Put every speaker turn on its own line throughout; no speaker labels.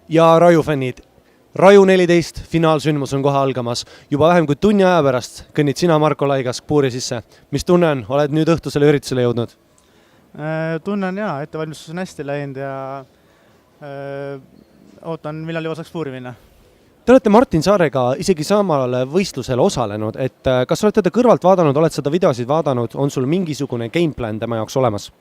Ja Raju fännid, Raju 14 finaalsündmus on kohe algamas. Juba vähem kui tunni aja pärast kõnnid sina, Marko Laigask, puuri sisse. Mis tunne on? Oled nüüd õhtusele üritusele jõudnud?
Tunnen jaa, ettevalmistus on hästi läinud ja ootan, millal jõuaks puuri minna.
Te olete Martin Saarega isegi samal võistlusel osalenud, et kas olete teda kõrvalt vaadanud, oled seda videosid vaadanud, on sul mingisugune gameplan tema jaoks olemas?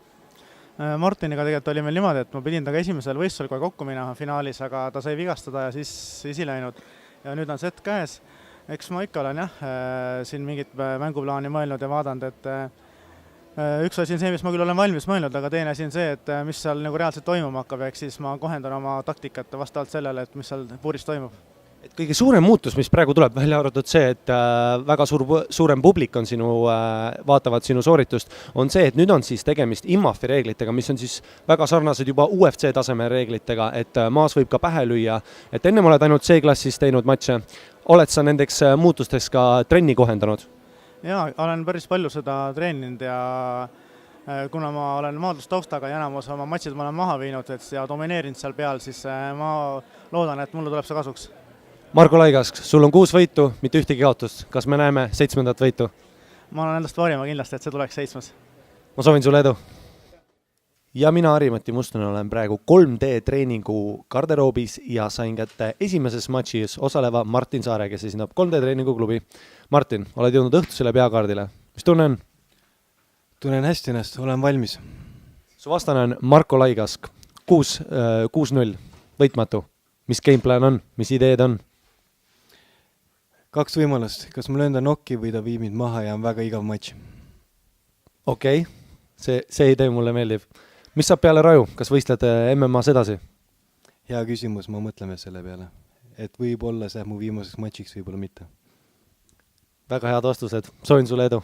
Martiniga tegelikult oli meil niimoodi, et ma pidin taga esimesel võistlusel kohe kokku minema finaalis, aga ta sai vigastada ja siis esi läinud. Ja nüüd on set käes. Eks ma ikka olen siin mingit mänguplaani mõelnud ja vaadanud, et üks asi on see, mis ma küll olen valmis mõelnud, aga teine asi on see, et mis seal nagu reaalselt toimuma hakkab, ehk siis ma kohendan oma taktikat vastavalt sellele, et mis seal puuris toimub.
Et kõige suurem muutus, mis praegu tuleb välja arvatud see, et väga suurem publik on vaatavad sinu sooritust, on see, et nüüd on siis tegemist IMAF-i reeglitega, mis on siis väga sarnased juba UFC taseme reeglitega, et maas võib ka pähe lüüa, et ennem oled ainult C-klassis teinud matše. Oled sa nendeks muutusteks ka trenni kohendanud?
Jaa, olen päris palju seda treeninud ja kuna ma olen maadlustaustaga ja enamus oma matšid ma olen maha viinud ja domineerinud seal peal, siis ma loodan, et mulle tuleb see kasuks.
Marko Laigask, sul on 6 võitu, mitte ühtegi kaotust. Kas me näeme 7. võitu?
Ma olen endast varima kindlasti, et see tuleks 7.
Ma soovin sulle edu. Ja mina, Harimati Mustonen, olen praegu 3D treeningu garderoobis ja sain kätte esimeses matšis osaleva Martin Saare, kes esindab 3D treeningu klubi. Martin, oled jõudnud õhtusele peakaardile. Mis tunne on?
Tunnen hästi ennast, olen valmis.
Su vastane on Marko Laigask, 6-0, võitmatu. Mis gameplan on? Mis ideed on?
2 võimalust, kas ma löön ta nokki või ta viib mind maha ja on väga igav matš.
Okei, see idee mulle meeldib. Mis saab peale Raju? Kas võistled MMA-s edasi?
Hea küsimus, ma mõtleme selle peale. Et võib-olla see mu viimaseks matšiks, võib-olla mitte.
Väga head vastused. Soovin sulle edu.